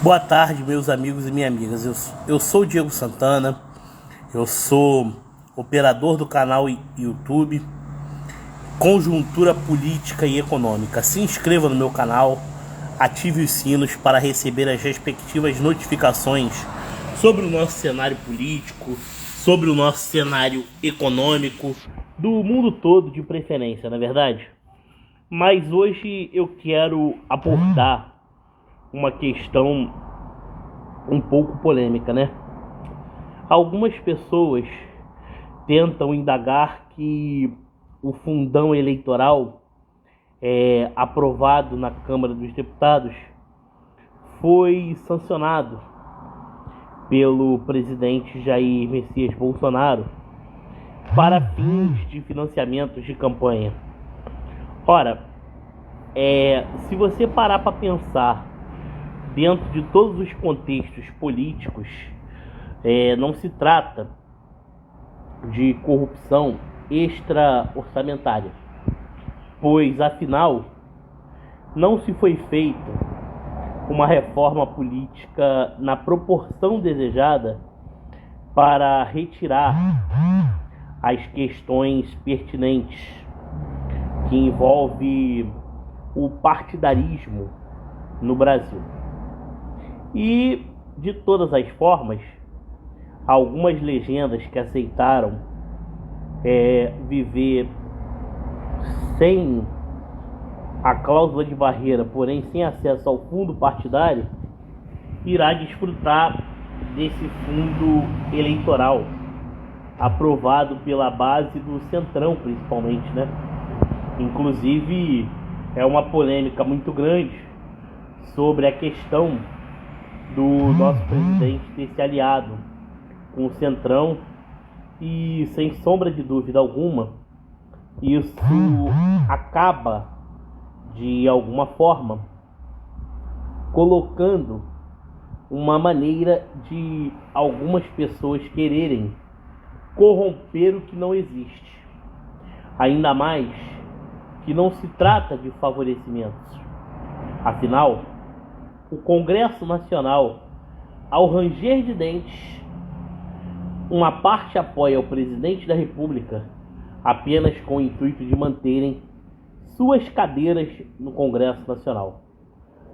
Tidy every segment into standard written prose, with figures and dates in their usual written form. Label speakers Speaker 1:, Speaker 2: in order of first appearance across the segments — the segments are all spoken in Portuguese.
Speaker 1: Boa tarde, meus amigos e minhas amigas. Eu sou o Diego Santana, eu sou operador do canal YouTube Conjuntura Política e Econômica. Se inscreva no meu canal, ative os sinos para receber as respectivas notificações sobre o nosso cenário político, sobre o nosso cenário econômico, do mundo todo de preferência, não é verdade? Mas hoje eu quero abordar uma questão um pouco polêmica, né? Algumas pessoas tentam indagar que o fundão eleitoral aprovado na Câmara dos Deputados foi sancionado pelo presidente Jair Messias Bolsonaro para fins de financiamentos de campanha. Ora, se você parar para pensar dentro de todos os contextos políticos, não se trata de corrupção extra-orçamentária, pois, afinal, não se foi feita uma reforma política na proporção desejada para retirar as questões pertinentes que envolvem o partidarismo no Brasil. E, de todas as formas, algumas legendas que aceitaram viver sem a cláusula de barreira, porém sem acesso ao fundo partidário, irá desfrutar desse fundo eleitoral aprovado pela base do Centrão, principalmente, né? Inclusive, é uma polêmica muito grande sobre a questão do nosso presidente ter se aliado com o Centrão, e sem sombra de dúvida alguma, isso acaba de alguma forma colocando uma maneira de algumas pessoas quererem corromper o que não existe, ainda mais que não se trata de favorecimentos. Afinal, o Congresso Nacional, ao ranger de dentes, uma parte apoia o presidente da República apenas com o intuito de manterem suas cadeiras no Congresso Nacional.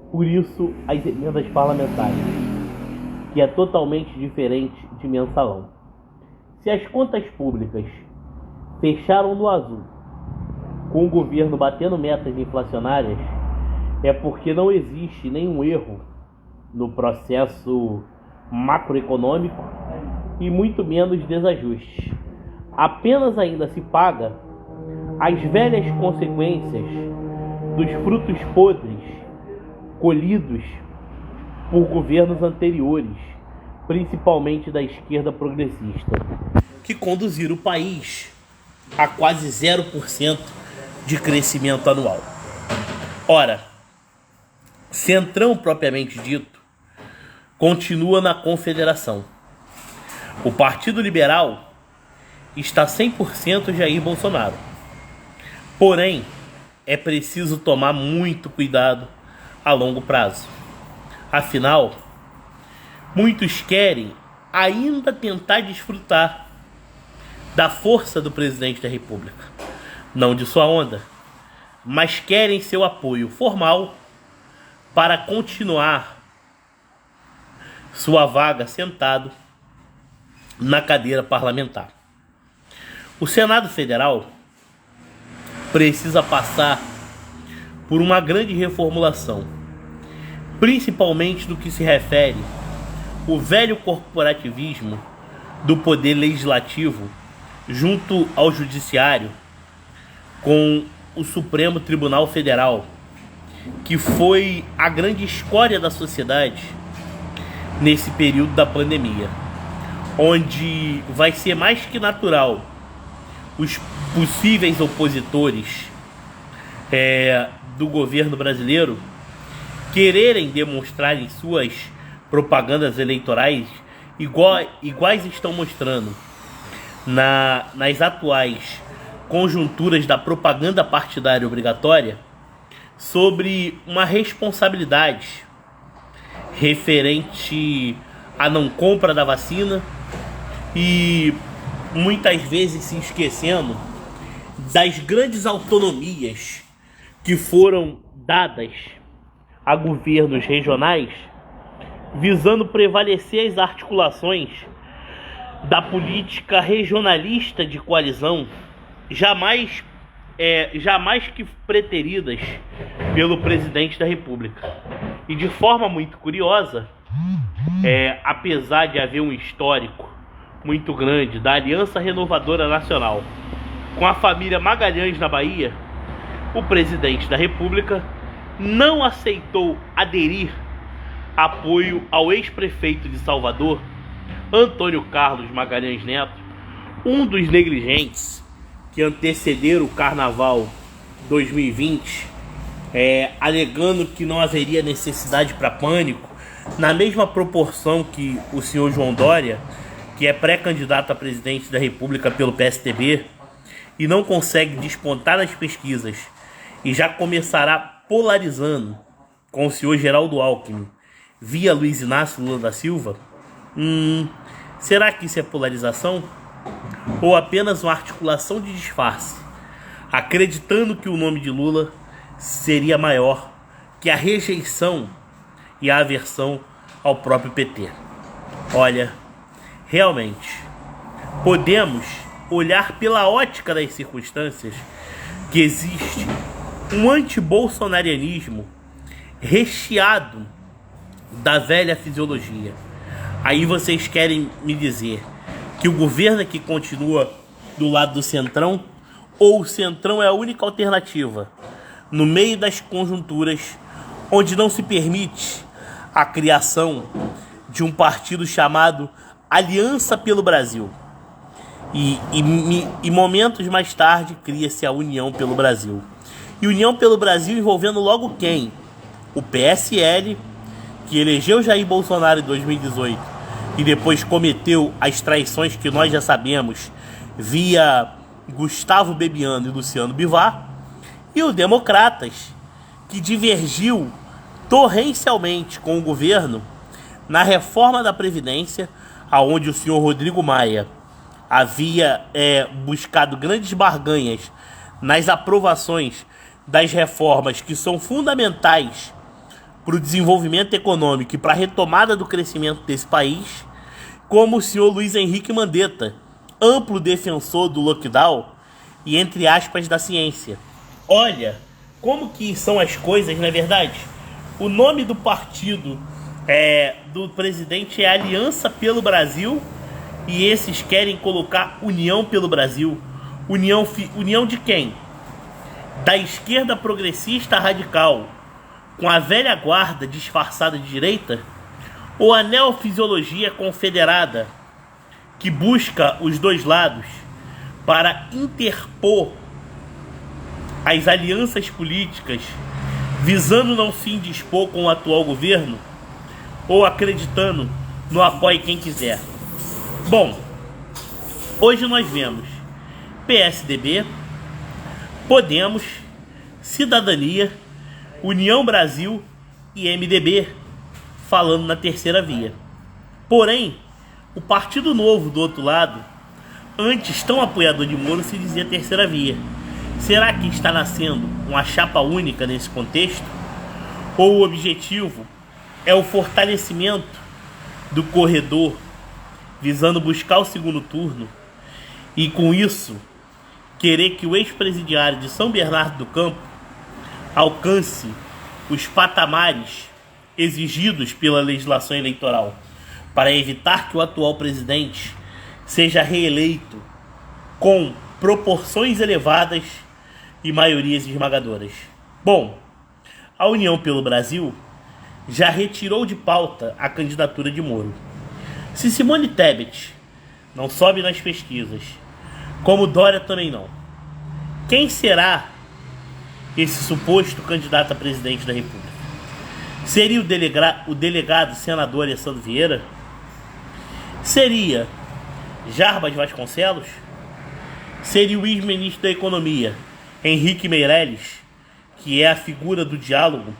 Speaker 1: Por isso, as emendas parlamentares, que é totalmente diferente de mensalão. Se as contas públicas fecharam no azul, com o governo batendo metas inflacionárias, é porque não existe nenhum erro no processo macroeconômico e muito menos desajustes. Apenas ainda se paga as velhas consequências dos frutos podres colhidos por governos anteriores, principalmente da esquerda progressista, que conduziram o país a quase 0% de crescimento anual. Ora, Centrão propriamente dito continua na Confederação. O Partido Liberal está 100% Jair Bolsonaro. Porém, é preciso tomar muito cuidado a longo prazo. Afinal, muitos querem ainda tentar desfrutar da força do presidente da República, não de sua onda, mas querem seu apoio formal para continuar sua vaga sentado na cadeira parlamentar. O Senado Federal precisa passar por uma grande reformulação, principalmente no que se refere ao velho corporativismo do poder legislativo junto ao judiciário com o Supremo Tribunal Federal, que foi a grande escória da sociedade nesse período da pandemia, onde vai ser mais que natural os possíveis opositores do governo brasileiro quererem demonstrar em suas propagandas eleitorais, iguais estão mostrando nas atuais conjunturas da propaganda partidária obrigatória, sobre uma responsabilidade referente à não compra da vacina e muitas vezes se esquecendo das grandes autonomias que foram dadas a governos regionais, visando prevalecer as articulações da política regionalista de coalizão, jamais que preteridas pelo presidente da República. E de forma muito curiosa, apesar de haver um histórico muito grande da Aliança Renovadora Nacional com a família Magalhães na Bahia, o presidente da República não aceitou aderir apoio ao ex-prefeito de Salvador, Antônio Carlos Magalhães Neto, um dos negligentes que antecederam o Carnaval 2020, alegando que não haveria necessidade para pânico, na mesma proporção que o senhor João Dória, que é pré-candidato a presidente da República pelo PSDB e não consegue despontar nas pesquisas e já começará polarizando com o senhor Geraldo Alckmin via Luiz Inácio Lula da Silva. Será que isso é polarização? Ou apenas uma articulação de disfarce, acreditando que o nome de Lula seria maior que a rejeição e a aversão ao próprio PT? Olha, realmente, podemos olhar pela ótica das circunstâncias que existe um antibolsonarianismo recheado da velha fisiologia. Aí vocês querem me dizer que o governo é que continua do lado do Centrão, ou o Centrão é a única alternativa no meio das conjunturas onde não se permite a criação de um partido chamado Aliança pelo Brasil. E momentos mais tarde cria-se a União pelo Brasil. E União pelo Brasil envolvendo logo quem? O PSL, que elegeu Jair Bolsonaro em 2018 e depois cometeu as traições que nós já sabemos via Gustavo Bebiano e Luciano Bivar, e o Democratas, que divergiu torrencialmente com o governo na reforma da Previdência, aonde o senhor Rodrigo Maia havia buscado grandes barganhas nas aprovações das reformas que são fundamentais para o desenvolvimento econômico e para a retomada do crescimento desse país, como o senhor Luiz Henrique Mandetta, amplo defensor do lockdown e, entre aspas, da ciência. Olha como que são as coisas, na verdade. O nome do partido do presidente é Aliança pelo Brasil, e esses querem colocar União pelo Brasil. União de quem? Da esquerda progressista radical com a velha guarda disfarçada de direita? Ou a neofisiologia confederada que busca os dois lados para interpor as alianças políticas, visando não se indispor com o atual governo, ou acreditando no apoie quem quiser? Bom, hoje nós vemos PSDB, Podemos, Cidadania, União Brasil e MDB falando na terceira via. Porém, o Partido Novo do outro lado, antes tão apoiador de Moro, se dizia terceira via. Será que está nascendo uma chapa única nesse contexto? Ou o objetivo é o fortalecimento do corredor, visando buscar o segundo turno e, com isso, querer que o ex-presidiário de São Bernardo do Campo alcance os patamares exigidos pela legislação eleitoral para evitar que o atual presidente seja reeleito com proporções elevadas e maiorias esmagadoras? Bom, a União pelo Brasil já retirou de pauta a candidatura de Moro. Se Simone Tebet não sobe nas pesquisas, como Dória também não, quem será esse suposto candidato a presidente da República? Seria o delegado senador Alessandro Vieira? Seria Jarbas Vasconcelos? Seria o ex-ministro da Economia, Henrique Meirelles, que é a figura do diálogo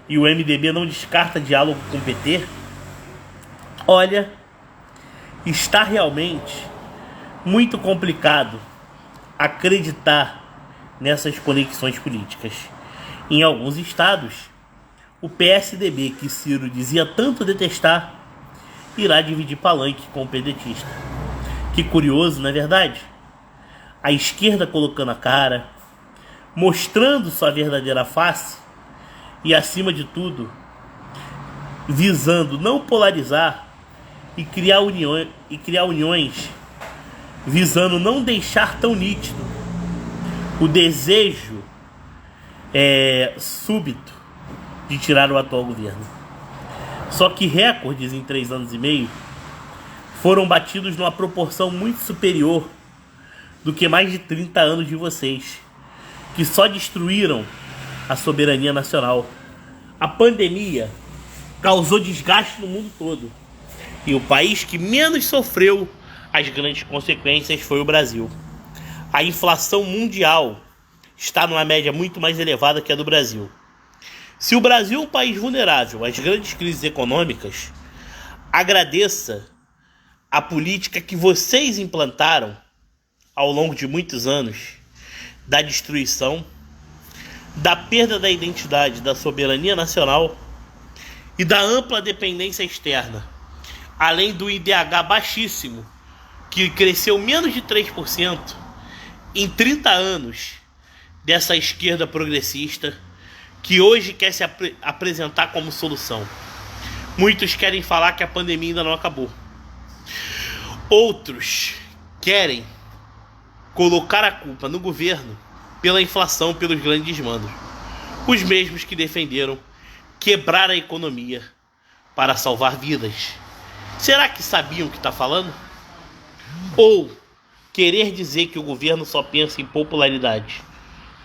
Speaker 1: e o MDB não descarta diálogo com o PT, olha, está realmente muito complicado acreditar nessas conexões políticas. Em alguns estados, o PSDB, que Ciro dizia tanto detestar, irá dividir palanque com o pedetista. Que curioso, não é verdade? A esquerda colocando a cara, mostrando sua verdadeira face e, acima de tudo, visando não polarizar e criar uniões, visando não deixar tão nítido o desejo súbito de tirar o atual governo. Só que recordes em 3 anos e meio foram batidos numa proporção muito superior do que mais de 30 anos de vocês, que só destruíram a soberania nacional. A pandemia causou desgaste no mundo todo, e o país que menos sofreu as grandes consequências foi o Brasil. A inflação mundial está numa média muito mais elevada que a do Brasil. Se o Brasil é um país vulnerável às grandes crises econômicas, agradeça a política que vocês implantaram ao longo de muitos anos, da destruição, da perda da identidade, da soberania nacional e da ampla dependência externa, além do IDH baixíssimo, que cresceu menos de 3% em 30 anos dessa esquerda progressista, que hoje quer se apresentar como solução. Muitos querem falar que a pandemia ainda não acabou. Outros querem colocar a culpa no governo pela inflação, pelos grandes desmandos. Os mesmos que defenderam quebrar a economia para salvar vidas. Será que sabiam o que está falando? Ou querer dizer que o governo só pensa em popularidade?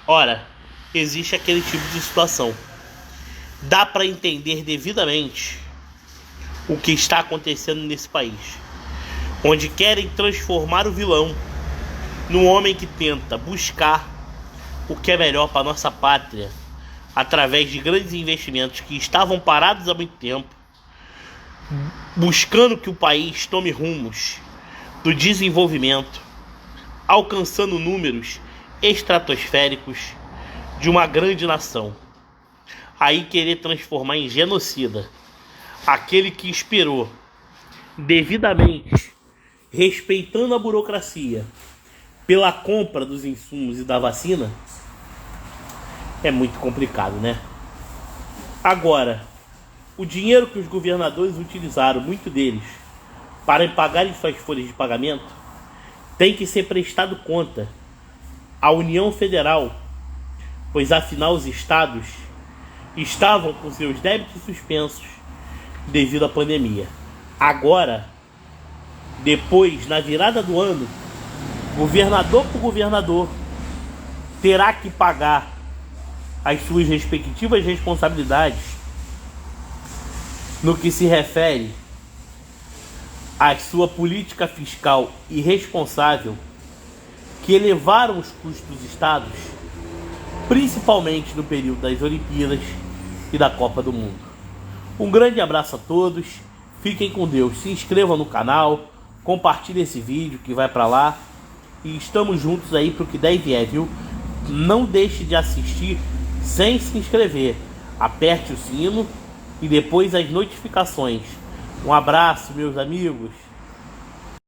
Speaker 1: Ora, existe aquele tipo de situação. Dá para entender devidamente o que está acontecendo nesse país, onde querem transformar o vilão num homem que tenta buscar o que é melhor para nossa pátria, através de grandes investimentos que estavam parados há muito tempo, buscando que o país tome rumos do desenvolvimento, alcançando números estratosféricos de uma grande nação. Aí querer transformar em genocida aquele que esperou devidamente, respeitando a burocracia, pela compra dos insumos e da vacina, é muito complicado, né? Agora, o dinheiro que os governadores utilizaram, muito deles, para pagarem suas folhas de pagamento, tem que ser prestado conta à União Federal, pois afinal os estados estavam com seus débitos suspensos devido à pandemia. Agora, depois, na virada do ano, governador por governador terá que pagar as suas respectivas responsabilidades no que se refere à sua política fiscal irresponsável, que elevaram os custos dos estados, principalmente no período das Olimpíadas e da Copa do Mundo. Um grande abraço a todos, fiquem com Deus, se inscrevam no canal, compartilhem esse vídeo que vai para lá, e estamos juntos aí pro que der e vier, viu? Não deixe de assistir sem se inscrever, aperte o sino e depois as notificações. Um abraço, meus amigos.